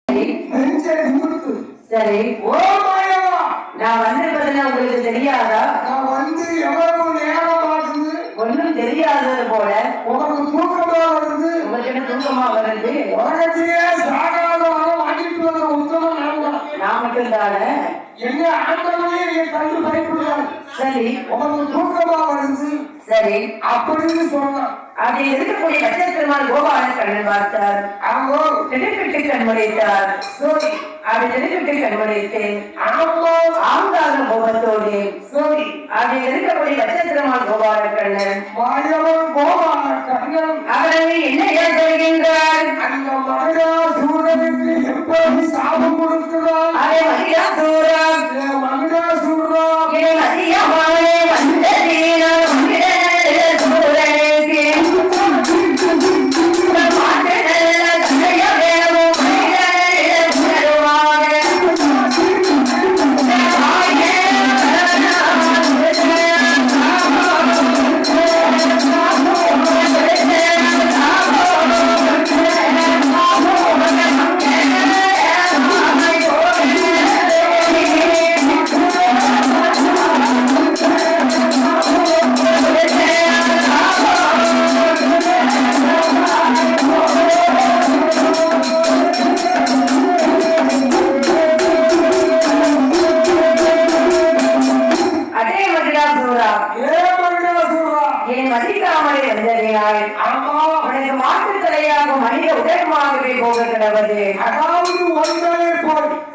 சரி, நான் வந்திருப்பதுன்னா உங்களுக்கு தெரியாதா? நான் வந்து எவ்வளவு நேரம் ஆகுது? ஒன்றும் தெரியாதது போல. உனக்கு தூக்கமா வருது? உங்களுக்கு என்ன தூக்கமா வருது? உலகத்திலேயே சாகாத வாங்கிட்டு வர உத்தமம் நான் மட்டும்தானே? என்ன ஆண்டவனே நீ கண்டு பயப்படுறாரு. சரி, உனக்கு தூக்கமா வருது? சரி அப்படின்னு சொன்னான். அப்படி இருக்கக்கூடிய நட்சத்திரமான கோபால கண்ணன் பார்த்தார். ஆமா, திடுக்கிட்டு கண்மணித்தார். சரி, அப்படி திடுக்கிட்டு கண்மணித்தேன். ஆமா, ஆங்கார கோபத்தோடு சரி, அப்படி இருக்கக்கூடிய நட்சத்திரமான கோபால கண்ணன் மாயவன் கோபால கண்ணன் அவரை என்ன ஏற்படுகின்றார்? அந்த மகிழா சூரனுக்கு எப்படி சாபம் கொடுக்கிறார்? அதே மகிழா சூரம் மகிழா சூரம் அதிகமானே வந்த தீரம்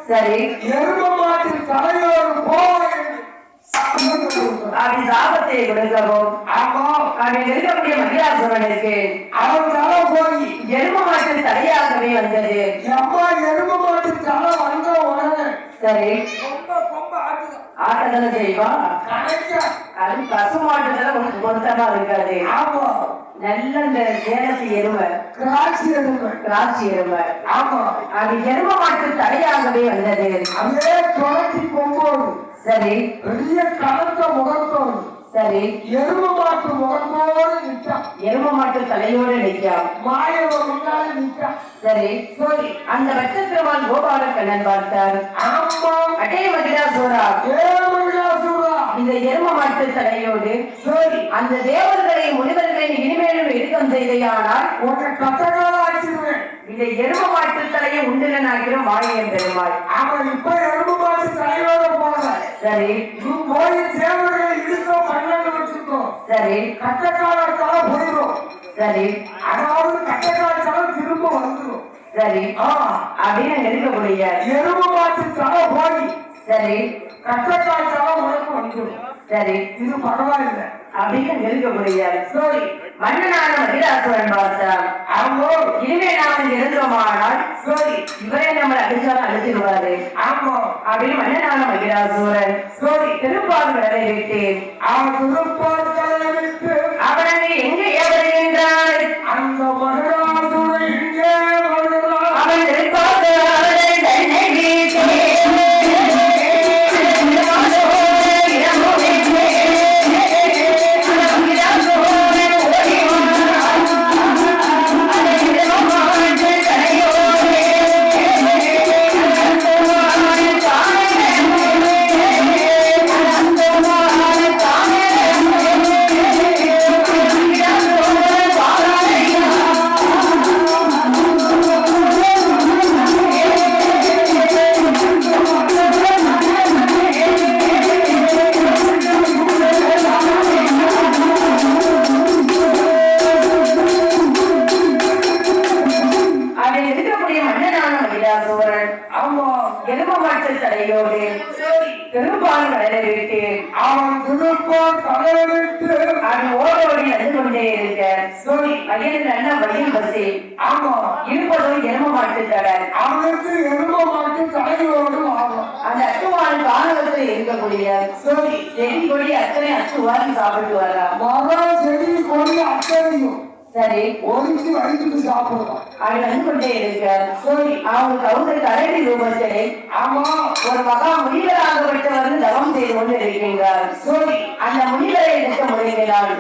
சரி, எரும மாட்டின் தலையோடு அப்படி சாபத்தை கொடுக்கவும் அப்படி இருக்கக்கூடிய மகிழாசுரனுக்கு அவன் தலை போய் எரும மாட்டின் தலையாகவே வந்தது. அம்மா எரும மாட்டின் தலை வந்த உடனே சரி ரொம்ப ஆட்டதான செய்வா. அது பசு மாட்டுதல உனக்கு பொருத்தமா இருக்காது. ஆமா, நல்ல இந்த சேலத்து எருமை, கிராட்சி எருமை. ஆமா, அது எரும மாட்டு தலையாகவே வந்தது. அதே தொடர்ச்சி கொம்போது சரி, பெரிய கலந்த முகத்தோடு சரி எரும மாட்டு முகத்தோடு நிற்கான். எரும மாட்டு தலையோடு நிற்கான். மாயவன் முன்னாடி நிற்கான். சரி சரி, அந்த நட்சத்திரவான் கோபால கண்ணன் பார்த்தார். ஆமா, அட்டே மகிழாசூரா, இந்த எரும மாட்டு தலையோடு சரி அந்த தேவர்களை முனிவர்களை இனிமேலும் இறுக்கம் செய்தையானால் உன்னை கட்டக்கால ஆக்கிடுவேன். இந்த எரும மாட்டு தலையை உண்டுடன் ஆக்கிறோம் வாழியம் பெருமாள். அவன் இப்ப எரும மாட்டு தலையோட போன. சரி, போய் தேவர்களை இழுக்க பண்ணாங்க வச்சுக்கோ. சரி, கட்டக்கால போயிடும். சரி, அதாவது கட்டக்கால திரும்ப வந்துடும். சரி அப்படின்னு இருக்கக்கூடிய எரும மாட்டு தலை போய் சரி கட்டக்கால உனக்கு வந்துடும். சரி, இது பரவாயில்லை அப்படின்னு இருக்கக்கூடிய சரி மன்னனான மகிழாசுரன் பார்த்தான். ஆமா, இனிமே நாம இருந்தோமானால் சரி இவரே நம்மளை அடிச்சாலும் அடிச்சிருவாரு. ஆமா அப்படின்னு மன்னனான மகிழாசுரன் சரி திருப்பால் கடலை விட்டு அவன் திருப்பால் கடலை விட்டு அவனை எங்கே வருகின்றான்? அந்த மகிழாசுரன் எங்கே வருகிறான்? அவன் திருப்பால் தன்னை வீட்டு சாப்பிட்டு வரா மரம் செடி கொடி அத்தனையும் சரி ஒதுக்கி வடிச்சுட்டு சாப்பிடுவான். அது வந்து கொண்டே இருக்க சரி அவங்க அவங்க கரடி ரூபத்திலே ஆமா ஒரு மகா முனிவராகப்பட்டவர் வந்து தவம் செய்து கொண்டு இருக்கின்றார். சரி அந்த முனிவரை எடுக்க முடிகிறார்.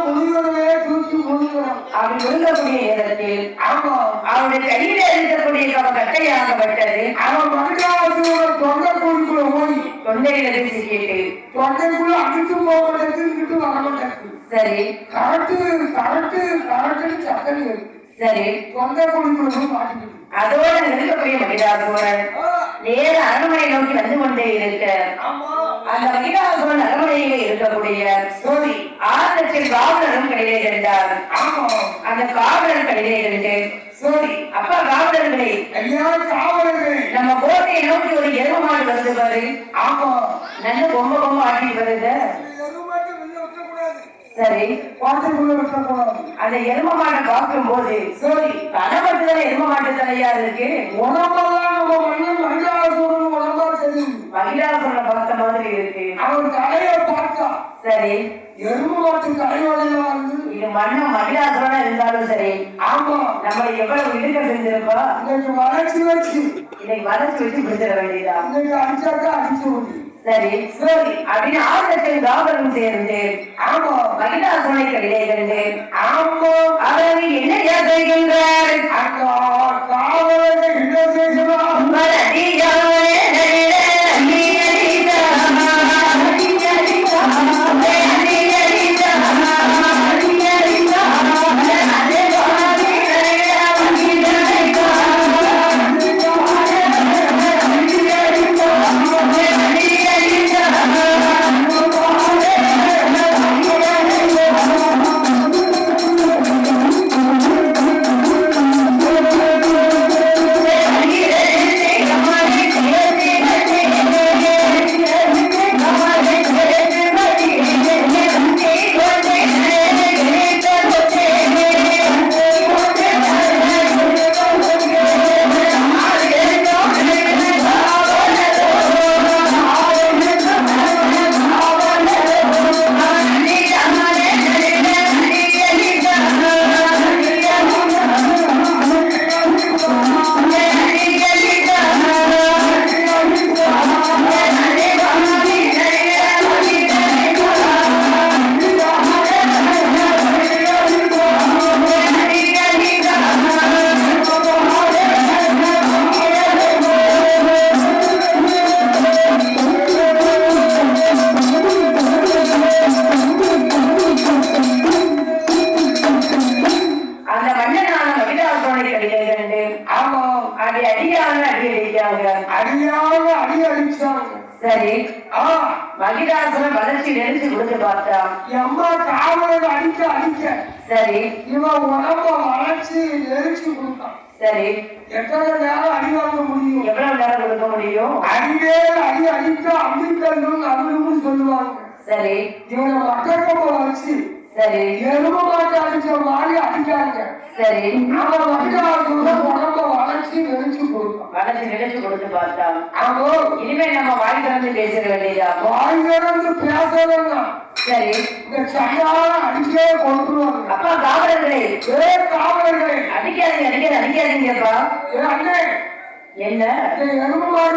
முனிவரே தூக்கி முனிவரம் அப்படி இருக்கக்கூடிய நேரத்தில் ஆமா அவருடைய கையில இருக்கக்கூடிய அவ கட்டையாகப்பட்டது. அவன் மகிழாசுரோட தொண்டை குழிக்குள்ள போய் தொண்டையில சிக்கிட்டு தொண்டைக்குள்ள அடிச்சு போக மாட்டேங்குது, இங்கிட்டு வர மாட்டேங்குது. சரி கரெக்டு கரெக்டு கரெக்டுன்னு சத்தம் இருக்கு. சரி தொண்டை குழிக்குள்ள போய் மாட்டிக்கிட்டு அதோட இருக்கக்கூடிய மகிழாசுரன் நேர அரண்மனை நோக்கி வந்து கொண்டே இருக்க அந்த மகிழாசுரன் அரண்மனையிலே இருக்கக்கூடிய சோதி 6 லட்சம் காவலரும் கடையிலே இருந்தார். அந்த காவலர் கடையிலே இருந்து சோதி அப்பா காவலர்களே, ஐயா காவலர்களே, நம்ம கோட்டையை நோக்கி ஒரு எரும மாடு வருது பாரு. நல்ல பொம்மை பொம்மை ஆட்டிட்டு வருது. சரி அந்த எரும மாட்டை பார்க்கும் போது சரி தலை மட்டும்தான் எரும மாட்டு தலையா இருக்கு. மகிழாசுரனை பார்த்த மாதிரி இருக்கு. அவன் தலையை பார்த்தா சரி எரும மாட்டு தலையோடையா இருந்து இது மண்ணம் மகிழாசுரனா இருந்தாலும் சரி. ஆமா நம்ம எவ்வளவு இடுக்க செஞ்சிருப்பா. இன்னைக்கு வளர்ச்சி வச்சு இன்னைக்கு வளர்ச்சி வச்சு பிடிச்சிட வேண்டியதா. இன்னைக்கு அடிச்சாக்கா அடிச்சு விடு. சரி சரி அப்படின்னு 6 லட்சம் காவலும் சேர்ந்து ஆமா மகிழாசுரனை கையிலே கண்டு ஆமா அவர் என்ன செய்கின்றார். அந்த காவலர்கள் என்ன செய்கிறார்? சரி மகிழாசுரன் வளர்ச்சி நெரிச்சு கொடுத்து பார்த்தா அம்மா காவலர் அடிக்க அடிக்க சரி இவன் உடம்ப வளர்ச்சி நெரிச்சு கொடுத்தான். சரி எத்தனை நேரம் அடி வாங்க முடியும்? எவ்வளவு நேரம் கொடுக்க முடியும்? அடியே அடி அடிக்க அம்பிக்கணும் அப்படின்னு சொல்லுவாங்க. சரி இவனை மக்கள் வச்சு சரி எரும மாட்டு அடிச்ச மாதிரி அடிக்காங்க. சரி அவன் மகிழாசுரன் உடம்ப வளர்ச்சி நெரிச்சு கொடுத்தான். வளர்ச்சி நெரிச்சு கொடுத்து பார்த்தா ஆமா இனிமே நம்ம வாய் திறந்து பேசிட வேண்டியதா? வாய் திறந்து பேசலன்னா சரி இந்த சையால அடிச்சே கொண்டுருவாங்க. அப்பா காவலர்களே, காவலர்களே அடிக்காதீங்க அடிக்காதீங்கப்பா. அண்ணே என்ன எரும மாடு